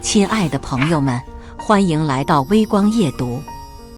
亲爱的朋友们，欢迎来到微光夜读。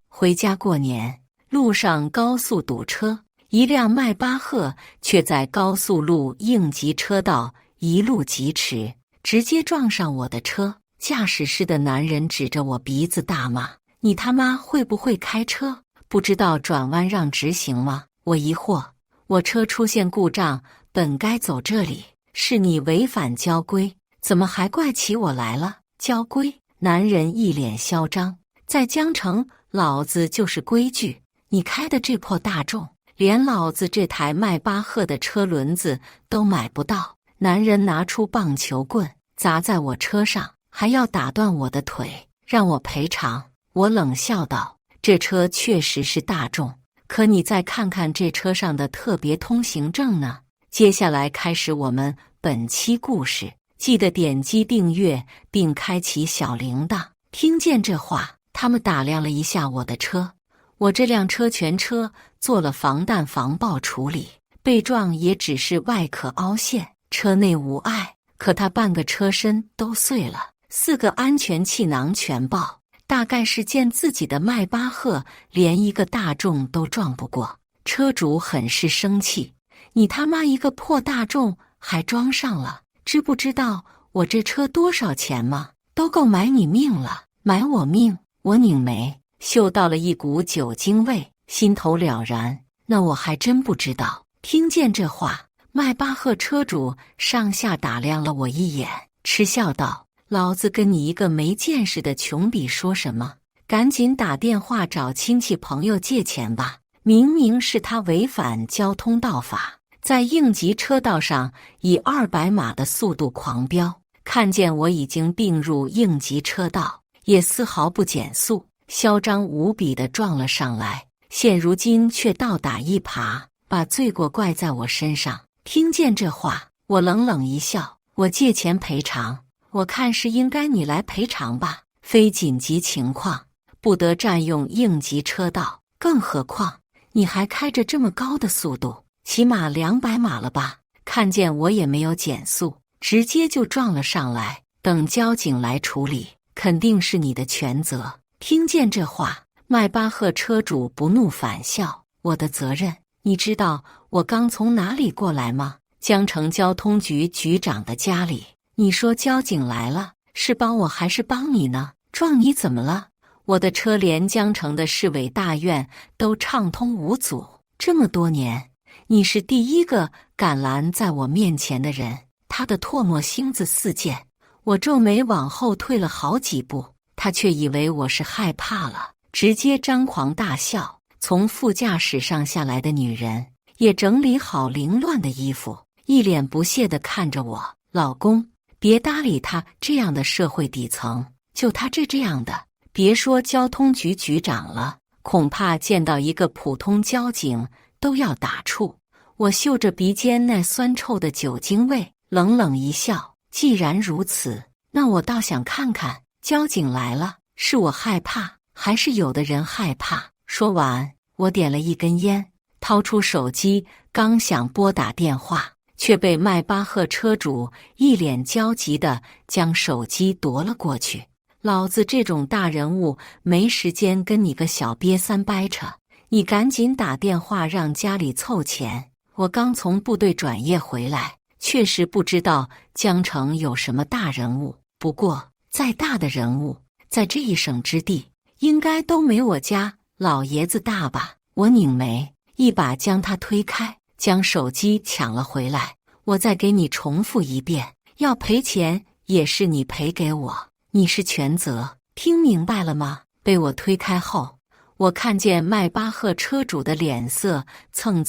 回家过年，路上高速堵车，一辆迈巴赫却在高速路应急车道一路疾驰，直接撞上我的车。驾驶室的男人指着我鼻子大骂：“你他妈会不会开车？不知道转弯让直行吗？”我疑惑：“我车出现故障，本该走这里，是你违反交规，怎么还怪起我来了？”交规？男人一脸嚣张，在江城，老子就是规矩。你开的这破大众，连老子这台迈巴赫的车轮子都买不到。男人拿出棒球棍砸在我车上，还要打断我的腿，让我赔偿。我冷笑道：“这车确实是大众，可你再看看这车上的特别通行证呢。”接下来开始我们本期故事。记得点击订阅并开启小铃铛。听见这话，他们打量了一下我的车。我这辆车全车做了防弹防爆处理，被撞也只是外壳凹陷，车内无碍。可它半个车身都碎了，4个安全气囊全爆，大概是见自己的迈巴赫连一个大众都撞不过。车主很是生气：“你他妈一个破大众还装上了！知不知道我这车多少钱吗？都够买你命了，买我命！”我拧眉，嗅到了一股酒精味，心头了然。那我还真不知道。听见这话，迈巴赫车主上下打量了我一眼，嗤笑道：“老子跟你一个没见识的穷比说什么？赶紧打电话找亲戚朋友借钱吧！明明是他违反交通道法，在应急车道上以200码的速度狂飙，看见我已经并入应急车道，也丝毫不减速，嚣张无比地撞了上来。现如今却倒打一耙，把罪过怪在我身上。”听见这话，我冷冷一笑：“我借钱赔偿，我看是应该你来赔偿吧。非紧急情况，不得占用应急车道，更何况你还开着这么高的速度。起码200码了吧？”看见我也没有减速，直接就撞了上来。等交警来处理，肯定是你的全责。听见这话，迈巴赫车主不怒反笑：“我的责任？你知道我刚从哪里过来吗？江城交通局局长的家里。你说交警来了，是帮我还是帮你呢？撞你怎么了？我的车连江城的市委大院都畅通无阻，这么多年，你是第一个敢拦在我面前的人。”他的唾沫星子四溅，我皱眉往后退了好几步，他却以为我是害怕了，直接张狂大笑。从副驾驶上下来的女人也整理好凌乱的衣服，一脸不屑地看着我：“老公，别搭理他这样的社会底层，就他这样的，别说交通局局长了，恐怕见到一个普通交警都要打怵。”我嗅着鼻尖那酸臭的酒精味，冷冷一笑：“既然如此，那我倒想看看，交警来了，是我害怕，还是有的人害怕？”说完，我点了一根烟，掏出手机，刚想拨打电话，却被迈巴赫车主一脸焦急地将手机夺了过去。老子这种大人物没时间跟你个小瘪三掰扯，你赶紧打电话让家里凑钱。我刚从部队转业回来，确实不知道江城有什么大人物，不过再大的人物，在这一省之地，应该都没我家老爷子大吧。我拧眉，一把将他推开，将手机抢了回来。我再给你重复一遍，要赔钱也是你赔给我，你是全责，听明白了吗？被我推开后，我看见迈巴赫车主的脸色蹭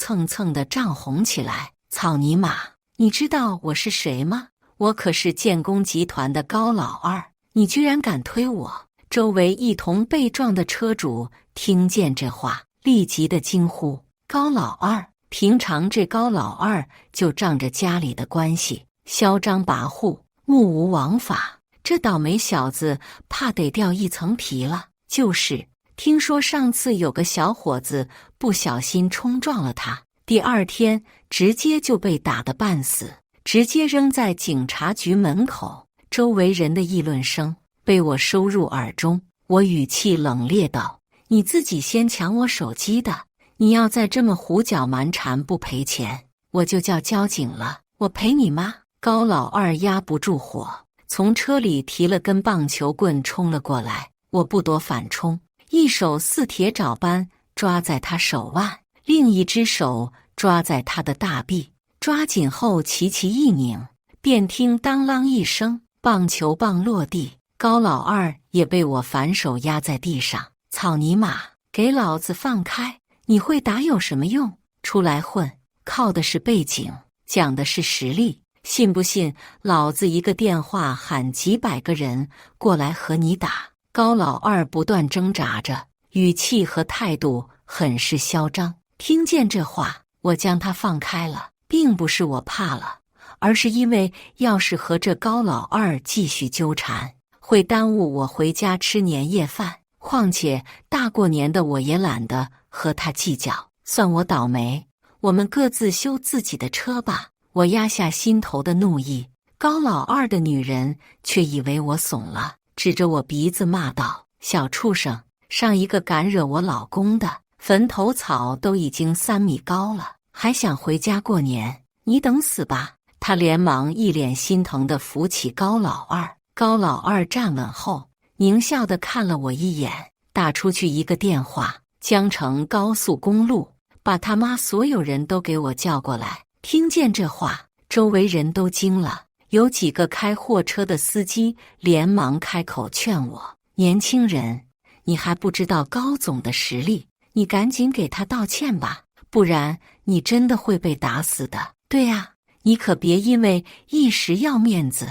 地涨红起来。草泥马，你知道我是谁吗？我可是建工集团的高老二，你居然敢推我！周围一同被撞的车主听见这话，立即的惊呼：“高老二！平常这高老二就仗着家里的关系，嚣张跋扈，目无王法。这倒霉小子怕得掉一层皮了。就是，听说上次有个小伙子不小心冲撞了他，第2天直接就被打得半死，直接扔在警察局门口。周围人的议论声被我收入耳中。我语气冷冽道：“你自己先抢我手机的，你要再这么胡搅蛮缠不赔钱，我就叫交警了。我赔你妈！”高老二压不住火，从车里提了根棒球棍冲了过来。我不躲反冲，一手似铁爪般抓在他手腕，另一只手抓在他的大臂，抓紧后齐齐一拧，便听当啷一声，棒球棒落地，高老二也被我反手压在地上。草泥马，给老子放开！你会打有什么用？出来混，靠的是背景，讲的是实力。信不信老子一个电话喊几百个人过来和你打？高老二不断挣扎着，语气和态度很是嚣张。听见这话，我将他放开了，并不是我怕了，而是因为要是和这高老二继续纠缠，会耽误我回家吃年夜饭。况且大过年的，我也懒得和他计较，算我倒霉。我们各自修自己的车吧。我压下心头的怒意，高老二的女人却以为我怂了，指着我鼻子骂道：“小畜生，上一个敢惹我老公的，坟头草都已经3米高了，还想回家过年？你等死吧！”他连忙一脸心疼地扶起高老二。高老二站稳后，狞笑地看了我一眼，打出去一个电话：“江城高速公路，把他妈所有人都给我叫过来。”听见这话，周围人都惊了，有几个开货车的司机连忙开口劝我：“年轻人，你还不知道高总的实力，你赶紧给他道歉吧，不然你真的会被打死的。”对呀，你可别因为一时要面子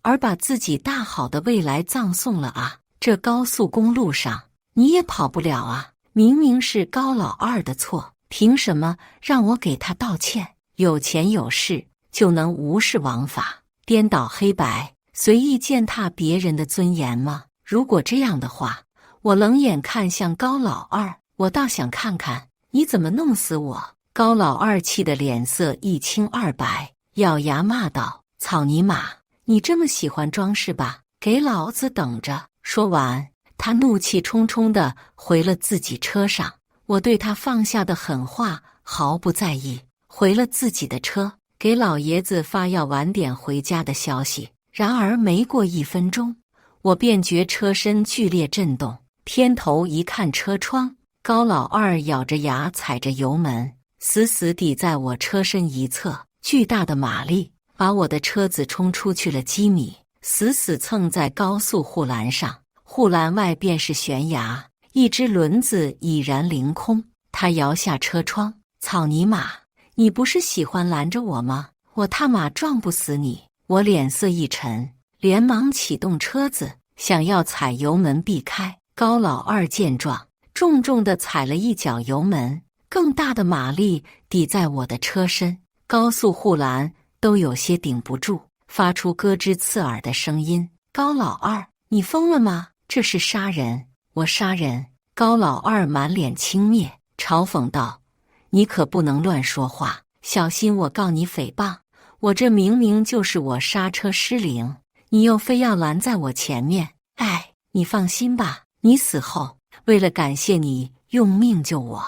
而把自己大好的未来葬送了啊！这高速公路上你也跑不了啊！明明是高老二的错，凭什么让我给他道歉？有钱有势就能无视王法，颠倒黑白，随意践踏别人的尊严吗？如果这样的话，我冷眼看向高老二，我倒想看看你怎么弄死我。高老二气得脸色一青二白，咬牙骂道：“草泥马，你这么喜欢装饰吧？给老子等着！”说完，他怒气冲冲地回了自己车上。我对他放下的狠话毫不在意，回了自己的车，给老爷子发要晚点回家的消息。然而没过1分钟，我便觉车身剧烈震动，偏头一看车窗，高老二咬着牙踩着油门，死死抵在我车身一侧，巨大的马力把我的车子冲出去了几米，死死蹭在高速护栏上。护栏外便是悬崖，一只轮子已然凌空。他摇下车窗：“草泥马，你不是喜欢拦着我吗？我他妈撞不死你！”我脸色一沉，连忙启动车子，想要踩油门避开。高老二见状，重重地踩了一脚油门，更大的马力抵在我的车身，高速护栏都有些顶不住，发出咯吱刺耳的声音。高老二，你疯了吗？这是杀人！我杀人！高老二满脸轻蔑，嘲讽道：“你可不能乱说话，小心我告你诽谤！我这明明就是我刹车失灵，你又非要拦在我前面。哎，你放心吧，你死后，为了感谢你用命救我，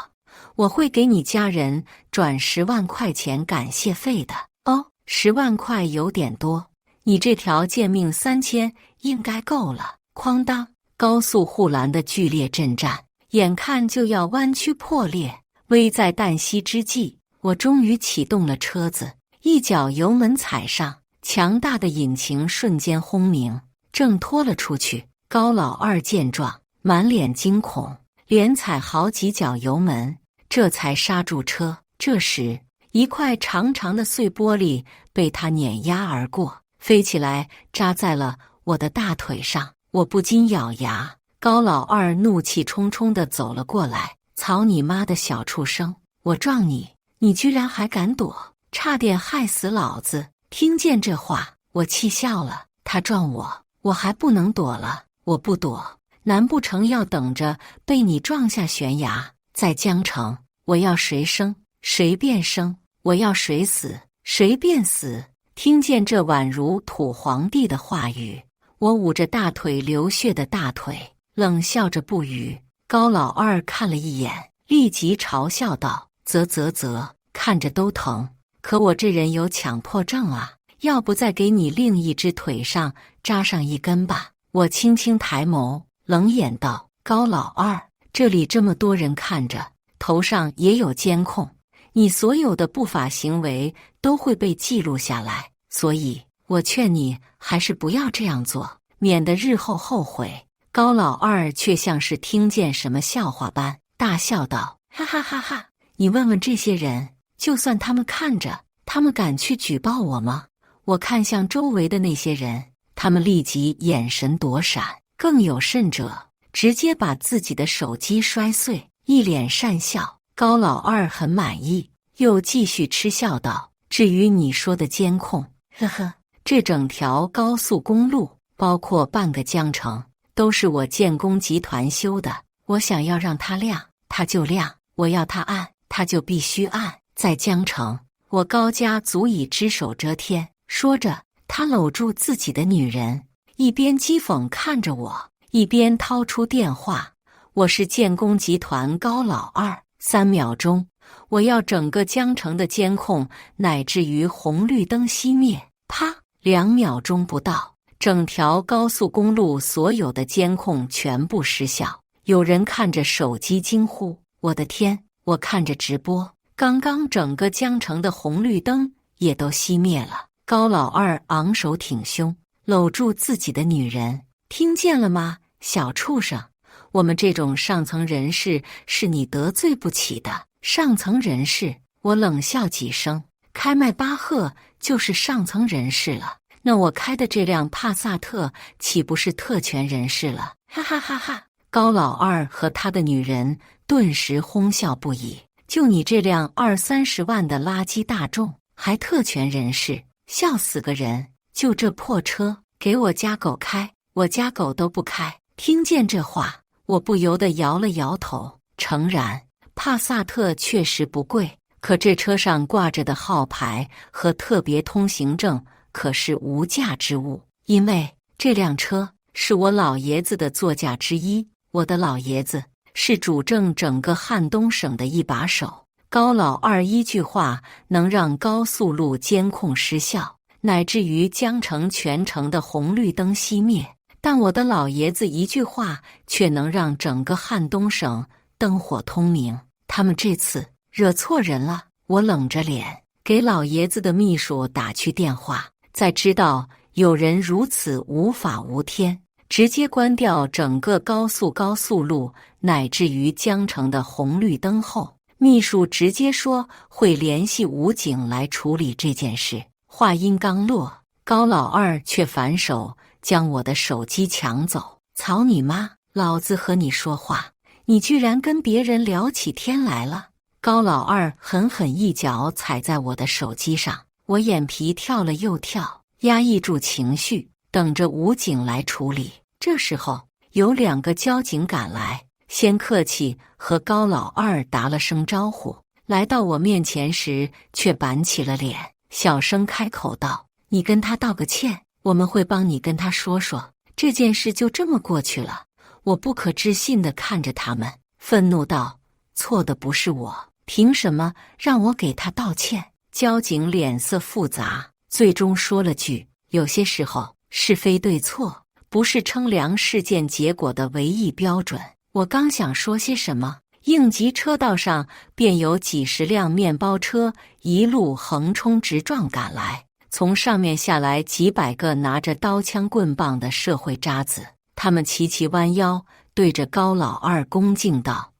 我会给你家人转10万块钱感谢费的。”哦，10万块有点多，你这条贱命3000应该够了。哐当，高速护栏的剧烈震颤，眼看就要弯曲破裂。危在旦夕之际，我终于启动了车子，一脚油门踩上，强大的引擎瞬间轰鸣，挣脱了出去。高老二见状，满脸惊恐，连踩好几脚油门，这才刹住车。这时，一块长长的碎玻璃被他碾压而过，飞起来扎在了我的大腿上。我不禁咬牙。高老二怒气冲冲地走了过来：“操你妈的小畜生！我撞你，你居然还敢躲，差点害死老子！”听见这话，我气笑了。他撞我，我还不能躲了？我不躲，难不成要等着被你撞下悬崖？在江城，我要谁生谁便生，我要谁死谁便死。听见这宛如土皇帝的话语，我捂着大腿流血的大腿，冷笑着不语。高老二看了一眼，立即嘲笑道：“啧，看着都疼。可我这人有强迫症啊，要不再给你另一只腿上扎上一根吧？”我轻轻抬眸，冷眼道：“高老二，这里这么多人看着，头上也有监控，你所有的不法行为都会被记录下来，所以我劝你还是不要这样做，免得日后后悔。”高老二却像是听见什么笑话般大笑道：“哈哈哈哈！你问问这些人，就算他们看着，他们敢去举报我吗？”我看向周围的那些人，他们立即眼神躲闪，更有甚者，直接把自己的手机摔碎，一脸讪笑。高老二很满意，又继续嗤笑道：“至于你说的监控，呵呵，这整条高速公路，包括半个江城，都是我建工集团修的。我想要让它亮，它就亮；我要它暗，它就必须暗。在江城，我高家足以只手遮天。”说着，他搂住自己的女人，一边讥讽看着我，一边掏出电话：“我是建工集团高老二，3秒钟，我要整个江城的监控，乃至于红绿灯熄灭。”啪，2秒钟不到，整条高速公路所有的监控全部失效。有人看着手机惊呼：“我的天！”我看着直播，刚刚整个江城的红绿灯也都熄灭了。高老二昂首挺胸，搂住自己的女人：“听见了吗，小畜生？我们这种上层人士是你得罪不起的。”上层人士，我冷笑几声：“开迈巴赫就是上层人士了，那我开的这辆帕萨特岂不是特权人士了？”哈哈哈哈！高老二和他的女人顿时哄笑不已：“就你这辆20-30万的垃圾大众，还特权人士？笑死个人！就这破车，给我家狗开，我家狗都不开。”听见这话，我不由得摇了摇头，诚然，帕萨特确实不贵，可这车上挂着的号牌和特别通行证可是无价之物，因为这辆车是我老爷子的座驾之一，我的老爷子是主政整个汉东省的一把手。高老二一句话能让高速路监控失效，乃至于江城全城的红绿灯熄灭，但我的老爷子一句话却能让整个汉东省灯火通明。他们这次惹错人了。我冷着脸给老爷子的秘书打去电话，在知道有人如此无法无天，直接关掉整个高速路乃至于江城的红绿灯后，秘书直接说会联系武警来处理这件事。话音刚落，高老二却反手将我的手机抢走。操你妈！老子和你说话，你居然跟别人聊起天来了！高老二狠狠一脚踩在我的手机上，我眼皮跳了又跳，压抑住情绪，等着武警来处理。这时候，有2个交警赶来，先客气和高老二打了声招呼，来到我面前时却板起了脸，小声开口道：“你跟他道个歉，我们会帮你跟他说说，这件事就这么过去了。”我不可置信地看着他们，愤怒道：“错的不是我，凭什么让我给他道歉？”交警脸色复杂，最终说了句：“有些时候，是非对错不是称量事件结果的唯一标准。”我刚想说些什么，应急车道上便有几十辆面包车一路横冲直撞赶来，从上面下来几百个拿着刀枪棍棒的社会渣子，他们齐齐弯腰，对着高老二恭敬道：“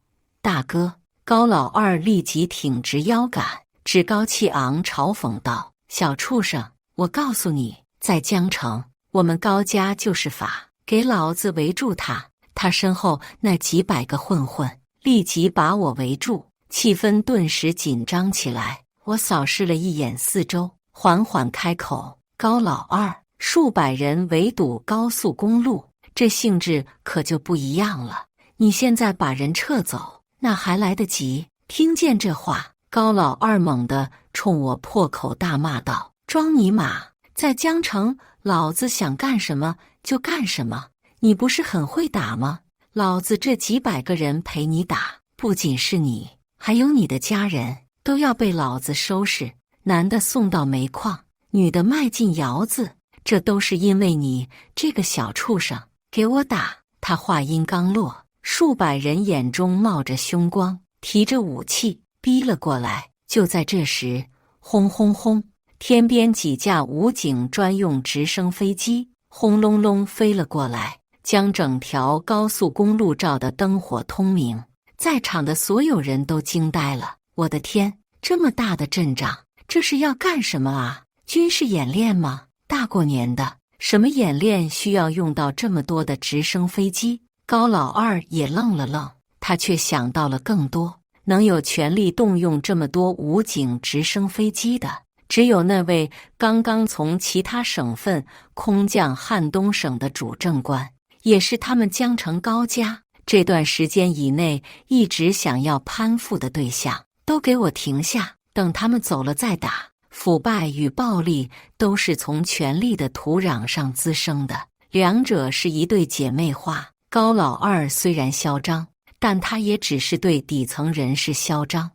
大哥。”高老二立即挺直腰杆，趾高气昂嘲讽道：“小畜生，我告诉你，在江城，我们高家就是法，给老子围住他！”他身后那几百个混混立即把我围住，气氛顿时紧张起来。我扫视了一眼四周，缓缓开口：“高老二，数百人围堵高速公路，这性质可就不一样了。你现在把人撤走，那还来得及。”听见这话，高老二猛地冲我破口大骂道：“装尼玛！在江城，老子想干什么就干什么？你不是很会打吗？老子这几百个人陪你打，不仅是你，还有你的家人，都要被老子收拾。男的送到煤矿，女的卖进窑子，这都是因为你这个小畜生，给我打！他话音刚落，数百人眼中冒着凶光，提着武器逼了过来。就在这时，轰轰轰，天边几架武警专用直升飞机轰隆隆飞了过来，将整条高速公路照得灯火通明。在场的所有人都惊呆了。我的天，这么大的阵仗，这是要干什么啊？军事演练吗？大过年的，什么演练需要用到这么多的直升飞机？高老二也愣了愣，他却想到了更多。能有权力动用这么多武警直升飞机的，只有那位刚刚从其他省份空降汉东省的主政官，也是他们江城高家这段时间以内一直想要攀附的对象。都给我停下，等他们走了再打。腐败与暴力都是从权力的土壤上滋生的，两者是一对姐妹花。高老二虽然嚣张，但他也只是对底层人士嚣张，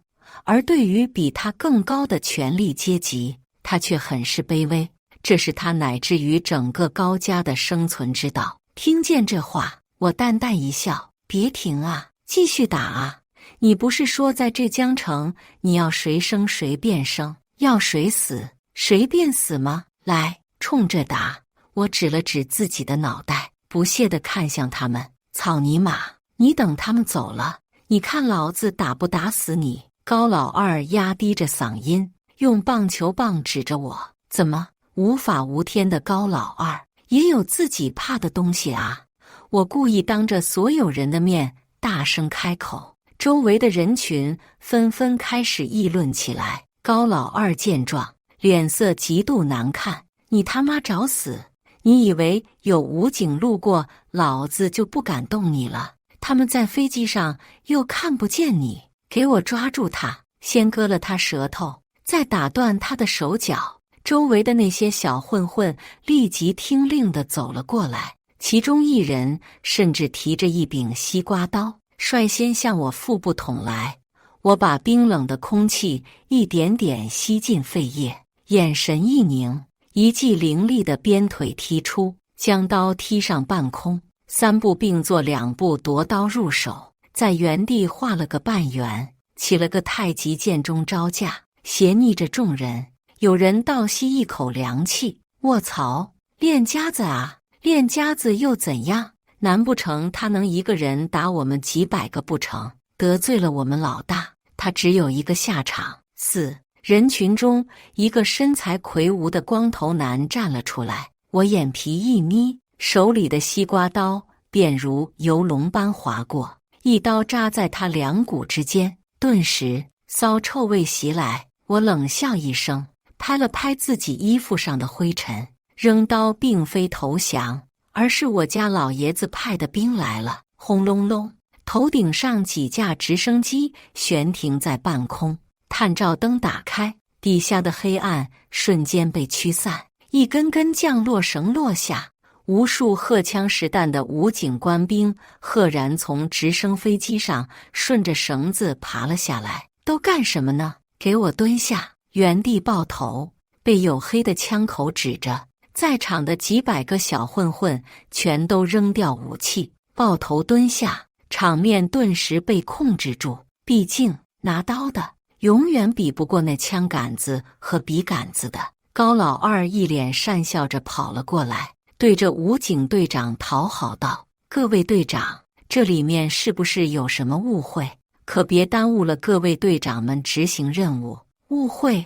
而对于比他更高的权力阶级，他却很是卑微。这是他乃至于整个高家的生存之道。听见这话，我淡淡一笑：别停啊，继续打啊！你不是说在这江城你要谁生谁便生，要谁死谁便死吗？来，冲着打！我指了指自己的脑袋，不屑地看向他们。草泥马，你等他们走了，你看老子打不打死你！高老二压低着嗓音，用棒球棒指着我。怎么，无法无天的高老二也有自己怕的东西啊？我故意当着所有人的面大声开口，周围的人群纷纷开始议论起来。高老二见状，脸色极度难看。你他妈找死！你以为有武警路过，老子就不敢动你了？他们在飞机上又看不见你，给我抓住他，先割了他舌头，再打断他的手脚。周围的那些小混混立即听令地走了过来，其中一人甚至提着一柄西瓜刀，率先向我腹部捅来。我把冰冷的空气一点点吸进肺叶，眼神一凝，一记凌厉的鞭腿踢出，将刀踢上半空，三步并作两步夺刀入手，在原地画了个半圆，起了个太极剑中招架，斜睨着众人。有人倒吸一口凉气，卧槽，练家子啊！练家子又怎样？难不成他能一个人打我们几百个不成？得罪了我们老大，他只有一个下场，死。人群中，一个身材魁梧的光头男站了出来，我眼皮一眯，手里的西瓜刀便如游龙般划过，一刀扎在他两股之间。顿时，骚臭味袭来，我冷笑一声，拍了拍自己衣服上的灰尘，扔刀并非投降，而是我家老爷子派的兵来了。轰隆隆，头顶上几架直升机悬停在半空，探照灯打开，底下的黑暗瞬间被驱散，一根根降落绳落下，无数荷枪实弹的武警官兵赫然从直升飞机上顺着绳子爬了下来。都干什么呢？给我蹲下！原地抱头，被黝黑的枪口指着，在场的几百个小混混全都扔掉武器，抱头蹲下，场面顿时被控制住。毕竟拿刀的永远比不过那枪杆子和笔杆子的。高老二一脸讪笑着跑了过来，对着武警队长讨好道：各位队长，这里面是不是有什么误会？可别耽误了各位队长们执行任务。误会？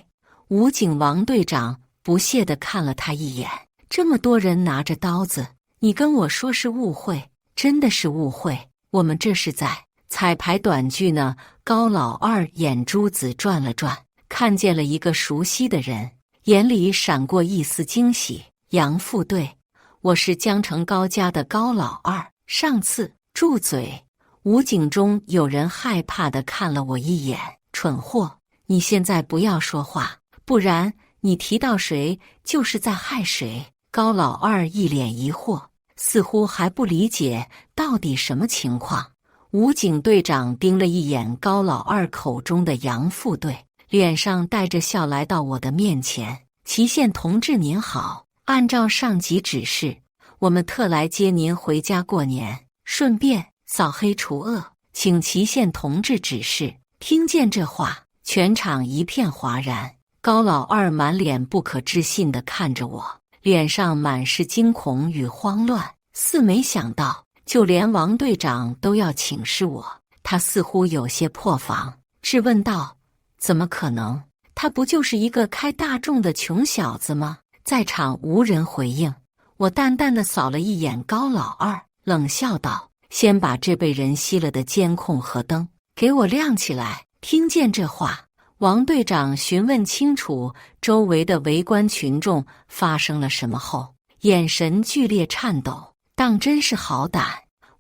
武警王队长不屑地看了他一眼，这么多人拿着刀子，你跟我说是误会？真的是误会，我们这是在彩排短剧呢。高老二眼珠子转了转，看见了一个熟悉的人，眼里闪过一丝惊喜。杨副队，我是江城高家的高老二。上次住嘴！武警中有人害怕地看了我一眼，蠢货，你现在不要说话，不然你提到谁就是在害谁。高老二一脸疑惑，似乎还不理解到底什么情况。武警队长盯了一眼高老二口中的杨副队，脸上带着笑来到我的面前。祁县同志您好，按照上级指示，我们特来接您回家过年，顺便扫黑除恶，请祁县同志指示。听见这话，全场一片哗然。高老二满脸不可置信地看着我，脸上满是惊恐与慌乱，似没想到就连王队长都要请示我。他似乎有些破防，质问道：怎么可能？他不就是一个开大众的穷小子吗？在场无人回应。我淡淡地扫了一眼高老二，冷笑道：先把这被人熄了的监控和灯给我亮起来。听见这话，王队长询问清楚周围的围观群众发生了什么后，眼神剧烈颤抖，当真是好胆。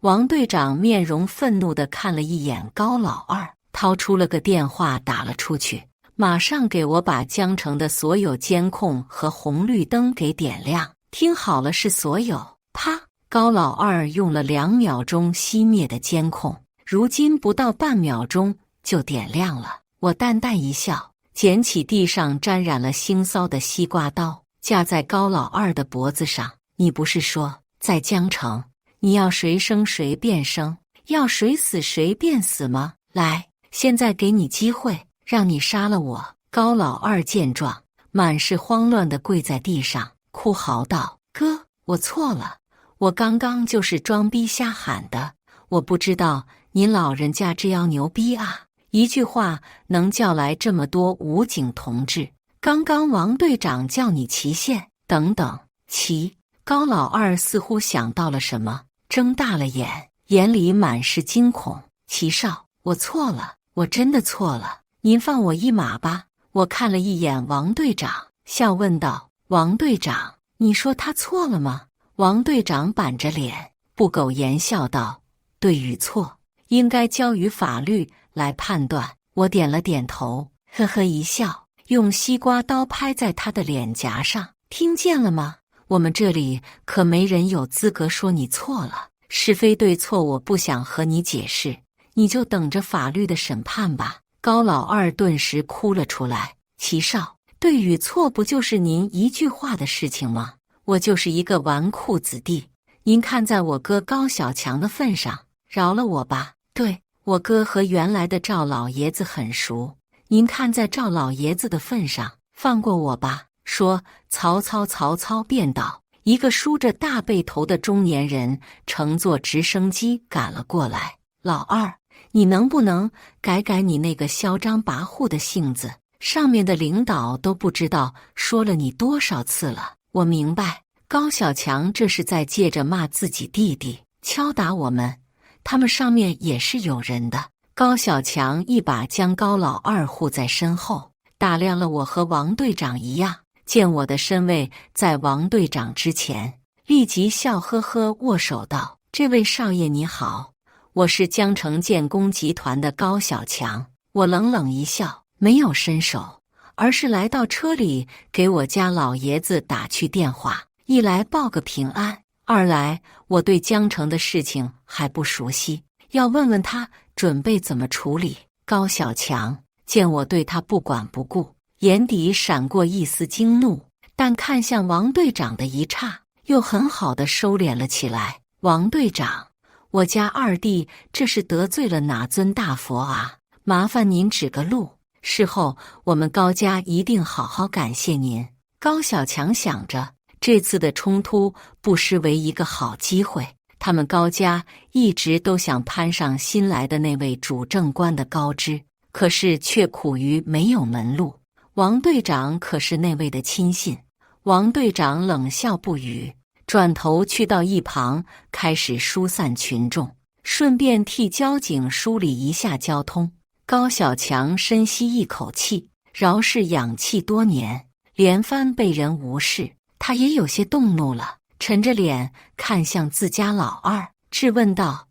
王队长面容愤怒地看了一眼高老二，掏出了个电话打了出去，马上给我把江城的所有监控和红绿灯给点亮。听好了，是所有。啪！高老二用了2秒钟熄灭的监控，如今不到半秒钟就点亮了。我淡淡一笑，捡起地上沾染了腥臊的西瓜刀，架在高老二的脖子上。你不是说在江城你要谁生谁便生，要谁死谁便死吗？来，现在给你机会，让你杀了我。高老二见状，满是慌乱地跪在地上，哭嚎道：哥，我错了，我刚刚就是装逼瞎喊的，我不知道您老人家这样牛逼啊，一句话能叫来这么多武警同志。刚刚王队长叫你祁县，等等。祁。高老二似乎想到了什么，睁大了眼，眼里满是惊恐。祁少，我错了，我真的错了，您放我一马吧。我看了一眼王队长，笑问道：王队长，你说他错了吗？王队长板着脸，不苟言笑道：对与错，应该交于法律来判断。我点了点头，呵呵一笑，用西瓜刀拍在他的脸颊上。听见了吗？我们这里可没人有资格说你错了，是非对错我不想和你解释，你就等着法律的审判吧。高老二顿时哭了出来。祁少，对与错不就是您一句话的事情吗？我就是一个纨绔子弟，您看在我哥高小强的份上，饶了我吧。对，我哥和原来的赵老爷子很熟，您看在赵老爷子的份上，放过我吧。说曹操便倒，一个梳着大背头的中年人乘坐直升机赶了过来。老二，你能不能改改你那个嚣张跋扈的性子？上面的领导都不知道说了你多少次了。我明白，高小强这是在借着骂自己弟弟，敲打我们，他们上面也是有人的。高小强一把将高老二护在身后，打量了我和王队长一样，见我的身位在王队长之前，立即笑呵呵握手道：这位少爷你好，我是江城建工集团的高小强。我冷冷一笑，没有伸手，而是来到车里给我家老爷子打去电话，一来报个平安，二来我对江城的事情还不熟悉，要问问他准备怎么处理。高小强见我对他不管不顾，眼底闪过一丝惊怒，但看向王队长的一刹，又很好的收敛了起来。王队长，我家二弟这是得罪了哪尊大佛啊？麻烦您指个路，事后我们高家一定好好感谢您。高小强想着，这次的冲突不失为一个好机会，他们高家一直都想攀上新来的那位主政官的高枝，可是却苦于没有门路。王队长可是那位的亲信。王队长冷笑不语，转头去到一旁开始疏散群众，顺便替交警梳理一下交通。高小强深吸一口气，饶是养气多年，连番被人无视，他也有些动怒了，沉着脸看向自家老二，质问道：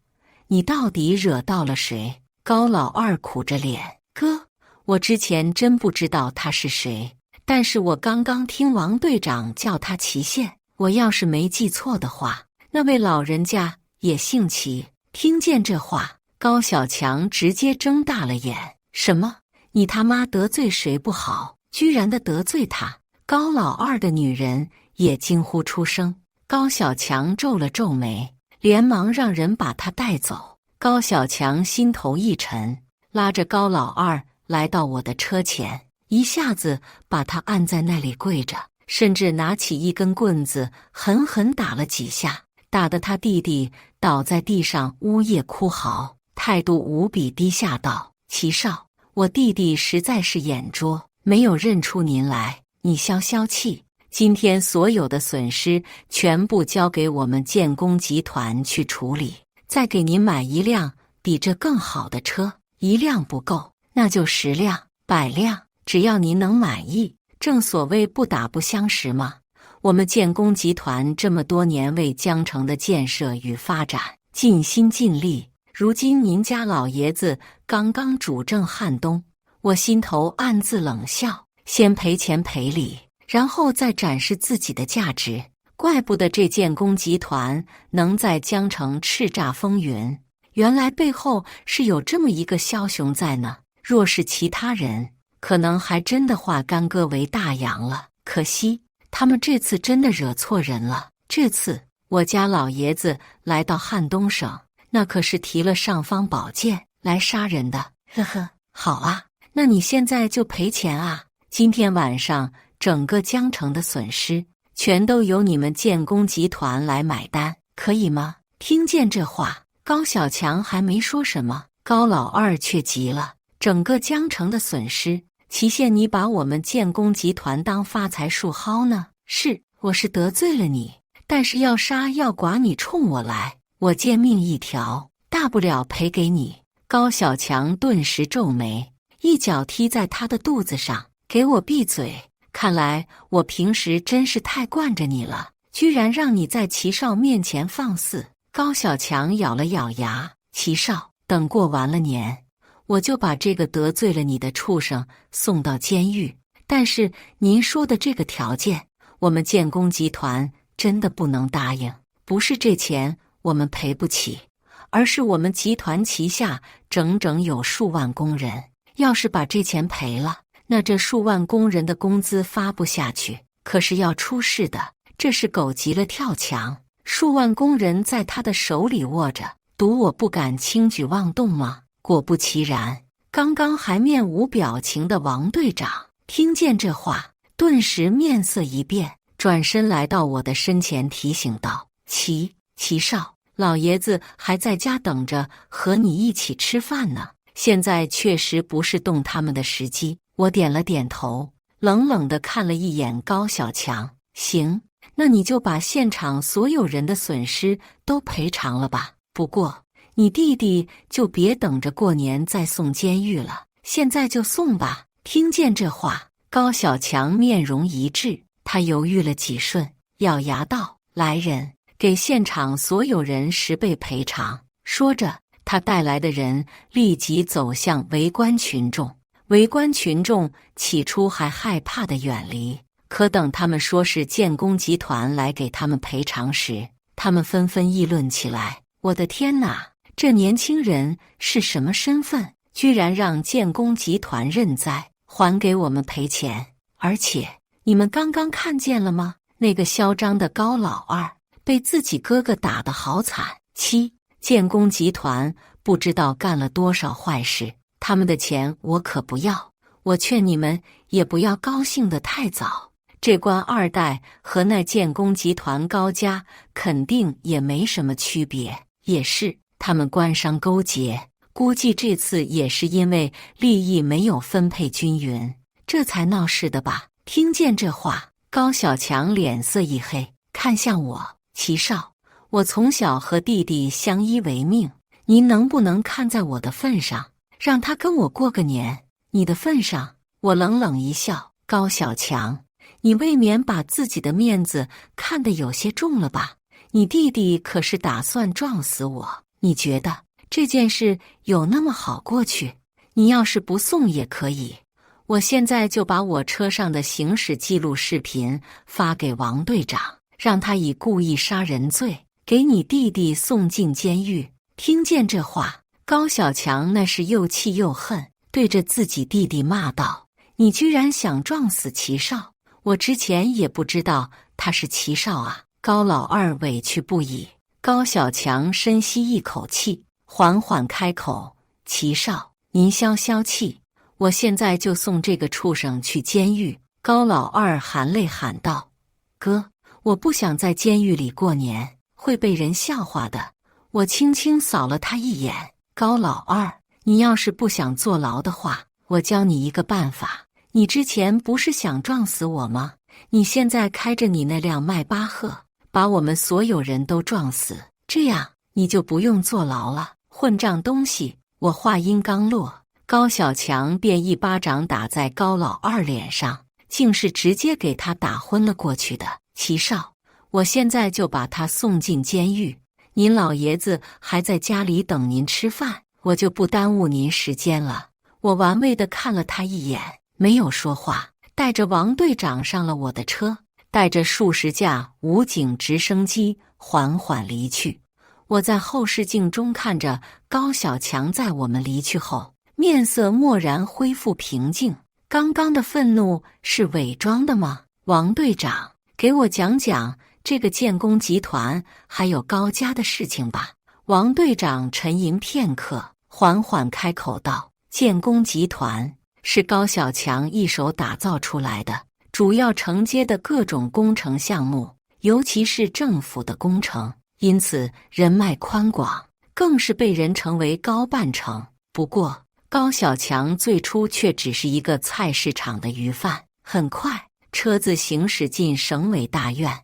你到底惹到了谁？高老二苦着脸：哥，我之前真不知道他是谁，但是我刚刚听王队长叫他祁县，我要是没记错的话，那位老人家也姓齐，听见这话，高小强直接睁大了眼。什么？你他妈得罪谁不好，居然的得罪他？高老二的女人也惊呼出声。高小强皱了皱眉，连忙让人把他带走。高小强心头一沉，拉着高老二来到我的车前，一下子把他按在那里跪着，甚至拿起一根棍子狠狠打了几下，打得他弟弟倒在地上呜咽哭嚎，态度无比低下道：“齐少，我弟弟实在是眼拙，没有认出您来，你消消气。今天所有的损失全部交给我们建工集团去处理，再给您买一辆比这更好的车，一辆不够，那就10辆、100辆，只要您能满意。正所谓不打不相识嘛。我们建工集团这么多年为江城的建设与发展尽心尽力，如今您家老爷子刚刚主政汉东，我心头暗自冷笑，先赔钱赔礼，然后再展示自己的价值。怪不得这建工集团能在江城叱咤风云，原来背后是有这么一个枭雄在呢。若是其他人，可能还真的化干戈为大洋了。可惜他们这次真的惹错人了。这次我家老爷子来到汉东省，那可是提了尚方宝剑来杀人的。呵呵，好啊，那你现在就赔钱啊！今天晚上整个江城的损失全都由你们建工集团来买单，可以吗？听见这话，高小强还没说什么，高老二却急了。整个江城的损失，齐县你把我们建工集团当发财树薅呢？是，我是得罪了你，但是要杀要剐你冲我来，我贱命一条，大不了赔给你。高小强顿时皱眉，一脚踢在他的肚子上，给我闭嘴！看来我平时真是太惯着你了，居然让你在齐少面前放肆。高小强咬了咬牙，齐少，等过完了年，我就把这个得罪了你的畜生送到监狱。但是您说的这个条件，我们建工集团真的不能答应。不是这钱我们赔不起，而是我们集团旗下整整有数万工人，要是把这钱赔了，那这数万工人的工资发不下去，可是要出事的。这是狗急了跳墙，数万工人在他的手里握着，赌我不敢轻举妄动吗？果不其然，刚刚还面无表情的王队长听见这话，顿时面色一变，转身来到我的身前提醒道：齐少，老爷子还在家等着和你一起吃饭呢，现在确实不是动他们的时机。我点了点头，冷冷地看了一眼高小强。行，那你就把现场所有人的损失都赔偿了吧。不过你弟弟就别等着过年再送监狱了，现在就送吧。听见这话，高小强面容一滞，他犹豫了几瞬，咬牙道：来人，给现场所有人10倍赔偿。说着，他带来的人立即走向围观群众。围观群众起初还害怕地远离，可等他们说是建工集团来给他们赔偿时，他们纷纷议论起来：我的天哪，这年轻人是什么身份？居然让建工集团认栽，还给我们赔钱！而且你们刚刚看见了吗？那个嚣张的高老二被自己哥哥打得好惨。建工集团不知道干了多少坏事，他们的钱我可不要。我劝你们也不要高兴得太早，这官二代和那建工集团高家肯定也没什么区别，也是他们官商勾结，估计这次也是因为利益没有分配均匀，这才闹事的吧。听见这话，高小强脸色一黑，看向我：齐少，我从小和弟弟相依为命，您能不能看在我的份上，让他跟我过个年？你的份上？我冷冷一笑：高小强，你未免把自己的面子看得有些重了吧？你弟弟可是打算撞死我，你觉得这件事有那么好过去？你要是不送也可以，我现在就把我车上的行驶记录视频发给王队长，让他以故意杀人罪给你弟弟送进监狱。”听见这话，高小强那是又气又恨，对着自己弟弟骂道：“你居然想撞死齐少！我之前也不知道他是齐少啊！”高老二委屈不已。高小强深吸一口气，缓缓开口：“齐少，您消消气，我现在就送这个畜生去监狱。”高老二含泪喊道：“哥，我不想在监狱里过年，会被人笑话的。”我轻轻扫了他一眼：“高老二，你要是不想坐牢的话，我教你一个办法。你之前不是想撞死我吗？你现在开着你那辆迈巴赫，把我们所有人都撞死，这样你就不用坐牢了。混账东西！”我话音刚落，高小强便一巴掌打在高老二脸上，竟是直接给他打昏了过去的。齐少，我现在就把他送进监狱。您老爷子还在家里等您吃饭，我就不耽误您时间了。我玩味地看了他一眼，没有说话，带着王队长上了我的车，带着数十架武警直升机缓缓离去。我在后视镜中看着高小强在我们离去后，面色蓦然恢复平静。刚刚的愤怒是伪装的吗？王队长，给我讲讲这个建工集团还有高家的事情吧。王队长沉吟片刻，缓缓开口道：“建工集团是高小强一手打造出来的，主要承接的各种工程项目，尤其是政府的工程，因此人脉宽广，更是被人称为高办城。不过，高小强最初却只是一个菜市场的鱼贩。很快，车子行驶进省委大院。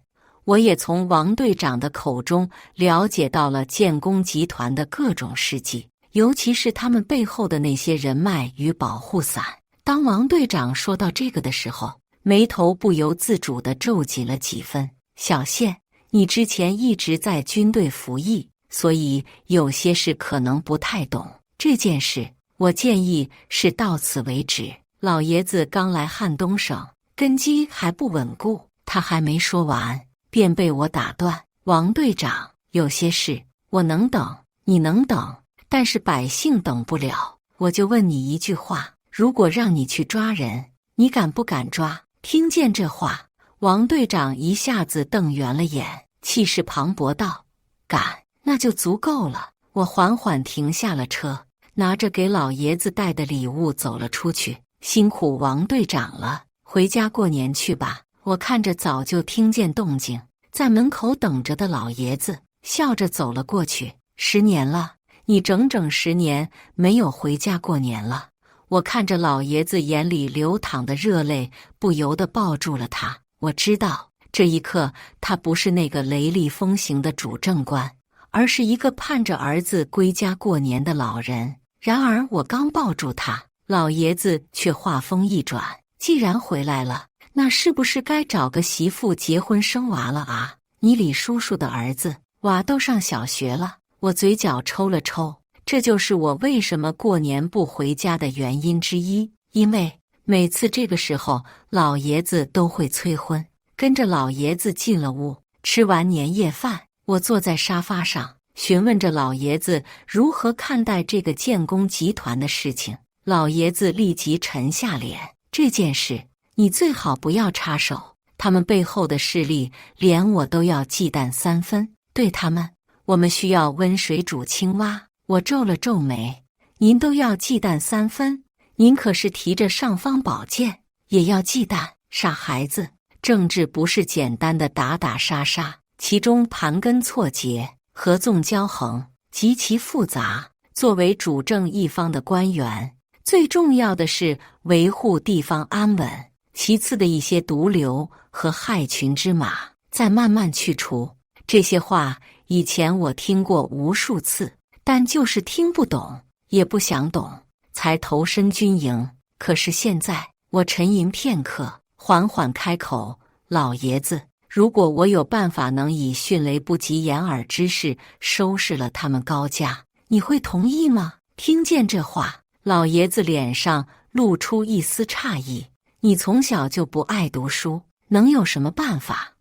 我也从王队长的口中了解到了建工集团的各种事迹，尤其是他们背后的那些人脉与保护伞。当王队长说到这个的时候，眉头不由自主地皱紧了几分。小谢，你之前一直在军队服役，所以有些事可能不太懂。这件事，我建议是到此为止。老爷子刚来汉东省，根基还不稳固。他还没说完，便被我打断。王队长，有些事我能等，你能等，但是百姓等不了。我就问你一句话，如果让你去抓人，你敢不敢抓？听见这话，王队长一下子瞪圆了眼，气势磅礴道：“敢，那就足够了。”我缓缓停下了车，拿着给老爷子带的礼物走了出去。辛苦王队长了，回家过年去吧。我看着早就听见动静，在门口等着的老爷子，笑着走了过去。10年了，你整整10年没有回家过年了。我看着老爷子眼里流淌的热泪，不由得抱住了他。我知道，这一刻他不是那个雷厉风行的主政官，而是一个盼着儿子归家过年的老人。然而我刚抱住他，老爷子却话锋一转：“既然回来了，那是不是该找个媳妇结婚生娃了啊？你李叔叔的儿子娃都上小学了。”我嘴角抽了抽，这就是我为什么过年不回家的原因之一。因为每次这个时候，老爷子都会催婚。跟着老爷子进了屋，吃完年夜饭，我坐在沙发上，询问着老爷子如何看待这个建工集团的事情。老爷子立即沉下脸：“这件事你最好不要插手，他们背后的势力连我都要忌惮3分，对他们，我们需要温水煮青蛙。”我皱了皱眉：“您都要忌惮3分，您可是提着尚方宝剑，也要忌惮？傻孩子，政治不是简单的打打杀杀，其中盘根错节，合纵交横，极其复杂。作为主政一方的官员，最重要的是维护地方安稳，其次的一些毒瘤和害群之马再慢慢去除。”这些话以前我听过无数次，但就是听不懂，也不想懂，才投身军营。可是现在，我沉吟片刻，缓缓开口：“老爷子，如果我有办法能以迅雷不及掩耳之势收拾了他们高家，你会同意吗？”听见这话，老爷子脸上露出一丝诧异：“你从小就不爱读书，能有什么办法？”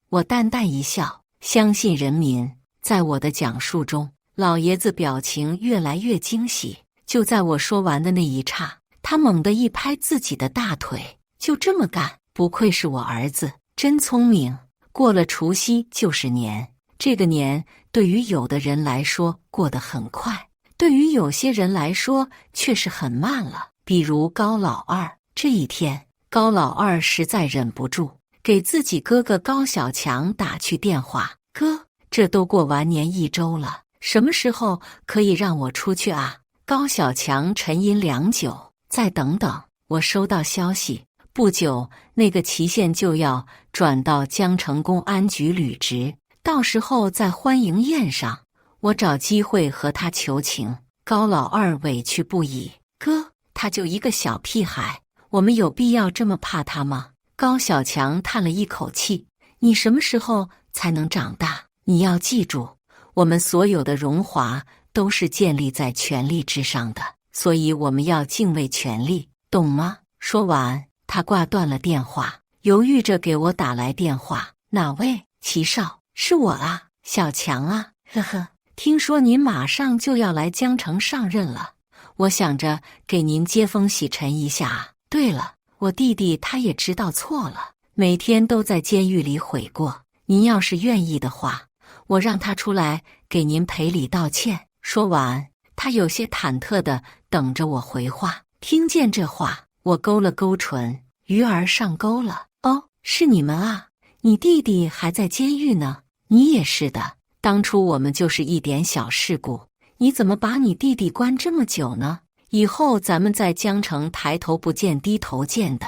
我淡淡一笑：“相信人民。在我的讲述中，老爷子表情越来越惊喜。就在我说完的那一刹，他猛地一拍自己的大腿，就这么干，不愧是我儿子，真聪明。过了除夕就是年，这个年对于有的人来说过得很快，对于有些人来说却是很慢了。比如高老二，这一天，高老二实在忍不住，给自己哥哥高小强打去电话：“哥，这都过完年1周了，什么时候可以让我出去啊？”高小强沉吟良久：“再等等，我收到消息，不久那个期限就要转到江城公安局履职，到时候在欢迎宴上，我找机会和他求情。”高老二委屈不已：“哥，他就一个小屁孩，我们有必要这么怕他吗？”高小强叹了一口气：“你什么时候才能长大？你要记住，我们所有的荣华都是建立在权力之上的，所以我们要敬畏权力，懂吗？”说完，他挂断了电话，犹豫着给我打来电话：“哪位？齐少，是我啊，小强啊，呵呵，听说您马上就要来江城上任了，我想着给您接风洗尘一下啊。对了，我弟弟他也知道错了，每天都在监狱里悔过，您要是愿意的话，我让他出来给您赔礼道歉。”说完，他有些忐忑地等着我回话。听见这话，我勾了勾唇，鱼儿上钩了。哦，是你们啊，你弟弟还在监狱呢。你也是的，当初我们就是一点小事故，你怎么把你弟弟关这么久呢？以后咱们在江城抬头不见低头见的，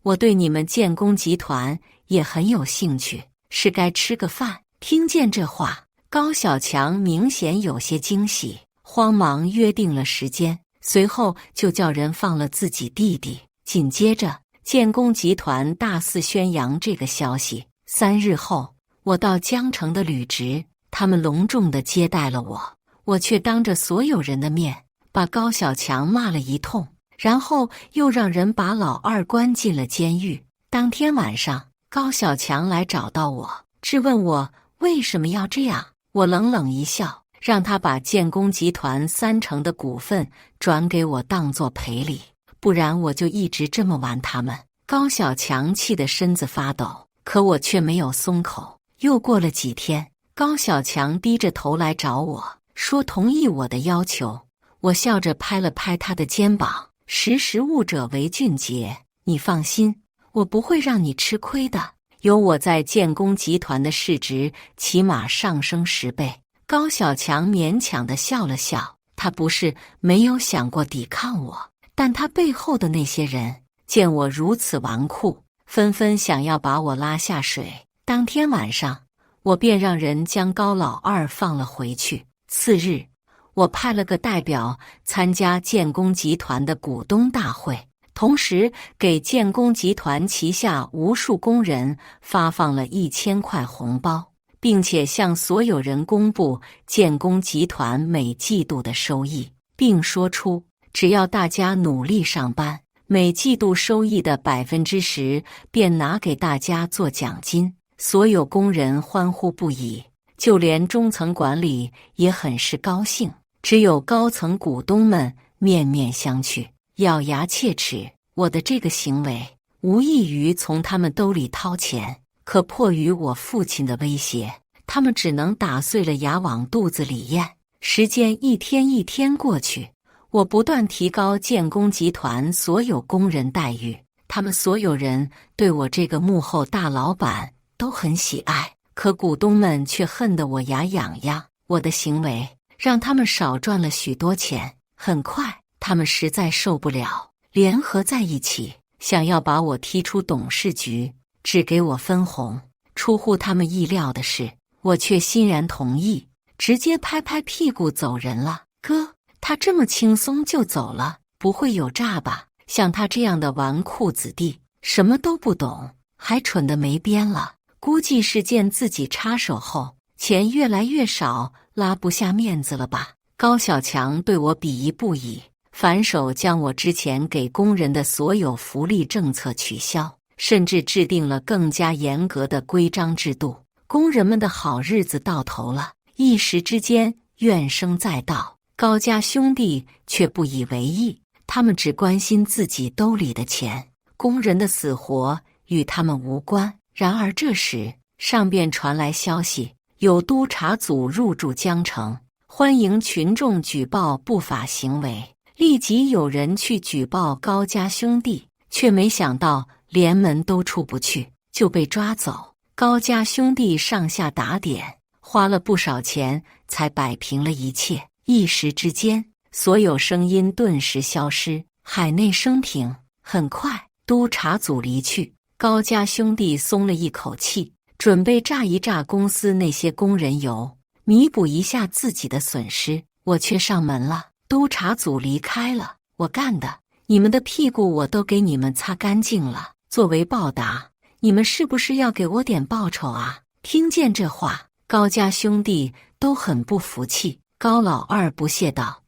我对你们建工集团也很有兴趣，是该吃个饭。听见这话，高小强明显有些惊喜，慌忙约定了时间，随后就叫人放了自己弟弟。紧接着，建工集团大肆宣扬这个消息。3日后，我到江城的履职，他们隆重地接待了我，我却当着所有人的面把高小强骂了一通，然后又让人把老二关进了监狱。当天晚上，高小强来找到我，质问我为什么要这样。我冷冷一笑，让他把建工集团30%的股份转给我当作赔礼，不然我就一直这么玩他们。高小强气得身子发抖，可我却没有松口。又过了几天，高小强低着头来找我，说同意我的要求。我笑着拍了拍他的肩膀：“识时务者为俊杰，你放心，我不会让你吃亏的。有我在建工集团的市值起码上升10倍。”高小强勉强地笑了笑，他不是没有想过抵抗我，但他背后的那些人见我如此纨绔，纷纷想要把我拉下水。当天晚上，我便让人将高老二放了回去。次日，我派了个代表参加建工集团的股东大会，同时给建工集团旗下无数工人发放了1000块红包，并且向所有人公布建工集团每季度的收益，并说出只要大家努力上班，每季度收益的10%便拿给大家做奖金。所有工人欢呼不已，就连中层管理也很是高兴，只有高层股东们面面相觑，咬牙切齿。我的这个行为无异于从他们兜里掏钱，可迫于我父亲的威胁，他们只能打碎了牙往肚子里咽。时间一天一天过去，我不断提高建工集团所有工人待遇，他们所有人对我这个幕后大老板都很喜爱，可股东们却恨得我牙痒痒。我的行为让他们少赚了许多钱，很快他们实在受不了，联合在一起，想要把我踢出董事局，只给我分红。出乎他们意料的是，我却欣然同意，直接拍拍屁股走人了。哥，他这么轻松就走了，不会有诈吧？像他这样的纨绔子弟，什么都不懂，还蠢得没边了。估计是见自己插手后，钱越来越少，拉不下面子了吧？高小强对我鄙夷不已，反手将我之前给工人的所有福利政策取消，甚至制定了更加严格的规章制度，工人们的好日子到头了，一时之间怨声载道。高家兄弟却不以为意，他们只关心自己兜里的钱，工人的死活与他们无关。然而这时，上边传来消息，有督察组入驻江城，欢迎群众举报不法行为。立即有人去举报高家兄弟，却没想到连门都出不去，就被抓走。高家兄弟上下打点，花了不少钱才摆平了一切。一时之间，所有声音顿时消失，海内升平。很快，督察组离去，高家兄弟松了一口气，准备榨一榨公司那些工人油，弥补一下自己的损失。我却上门了，督察组离开了，我干的，你们的屁股我都给你们擦干净了。作为报答，你们是不是要给我点报酬啊？听见这话，高家兄弟都很不服气。高老二不屑道：“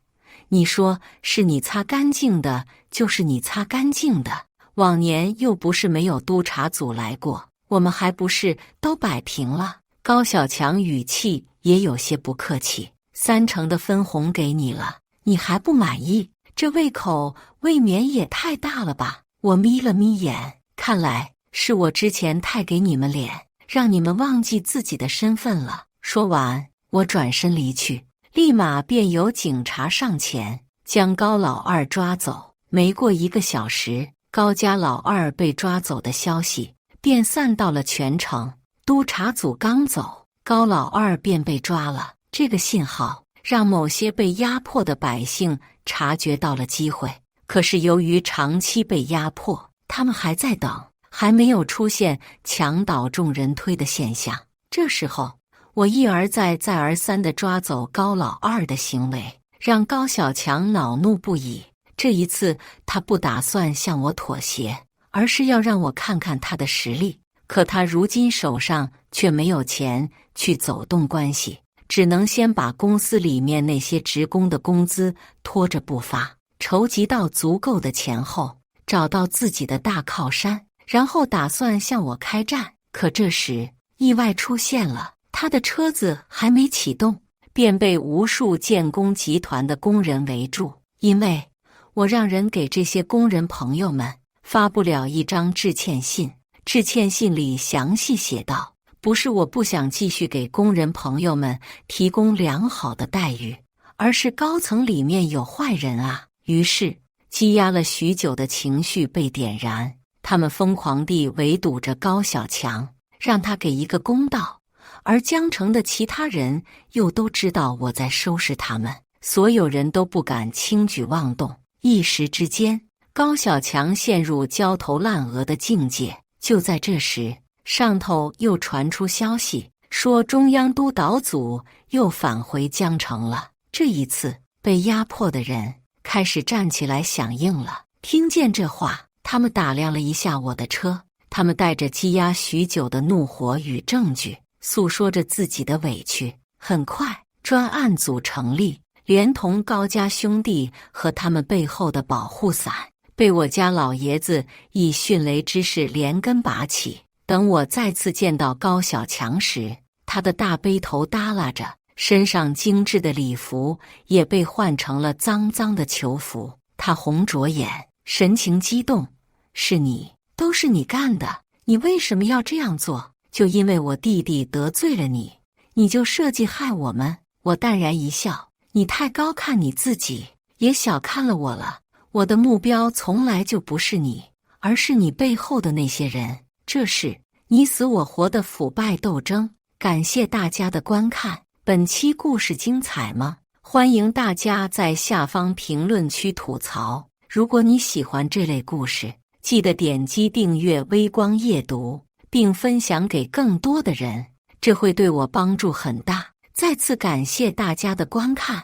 你说是你擦干净的，就是你擦干净的。往年又不是没有督察组来过，我们还不是都摆平了？”高小强语气也有些不客气：“30%的分红给你了，你还不满意？这胃口未免也太大了吧？”我眯了眯眼，看来是我之前太给你们脸，让你们忘记自己的身份了。说完，我转身离去。立马便有警察上前将高老二抓走。没过1个小时，高家老二被抓走的消息便散到了全城。督察组刚走，高老二便被抓了。这个信号让某些被压迫的百姓察觉到了机会，可是由于长期被压迫，他们还在等，还没有出现墙倒众人推的现象。这时候，我一而再再而三地抓走高老二的行为，让高小强恼怒不已。这一次，他不打算向我妥协，而是要让我看看他的实力。可他如今手上却没有钱去走动关系，只能先把公司里面那些职工的工资拖着不发，筹集到足够的钱后，找到自己的大靠山，然后打算向我开战。可这时，意外出现了。他的车子还没启动，便被无数建工集团的工人围住。因为我让人给这些工人朋友们发不了一张致歉信，致歉信里详细写道：不是我不想继续给工人朋友们提供良好的待遇，而是高层里面有坏人啊。于是，积压了许久的情绪被点燃，他们疯狂地围堵着高小强，让他给一个公道。而江城的其他人又都知道我在收拾他们，所有人都不敢轻举妄动。一时之间，高小强陷入焦头烂额的境界。就在这时，上头又传出消息，说中央督导组又返回江城了。这一次，被压迫的人开始站起来响应了。听见这话，他们打量了一下我的车，他们带着积压许久的怒火与证据，诉说着自己的委屈。很快，专案组成立，连同高家兄弟和他们背后的保护伞，被我家老爷子以迅雷之势连根拔起。等我再次见到高小强时，他的大背头耷拉着，身上精致的礼服也被换成了脏脏的囚服。他红着眼，神情激动：“是你，都是你干的，你为什么要这样做？就因为我弟弟得罪了你，你就设计害我们？”我淡然一笑：“你太高看你自己，也小看了我了。我的目标从来就不是你，而是你背后的那些人。这是你死我活的腐败斗争。”感谢大家的观看，本期故事精彩吗？欢迎大家在下方评论区吐槽。如果你喜欢这类故事，记得点击订阅微光夜读，并分享给更多的人，这会对我帮助很大。再次感谢大家的观看。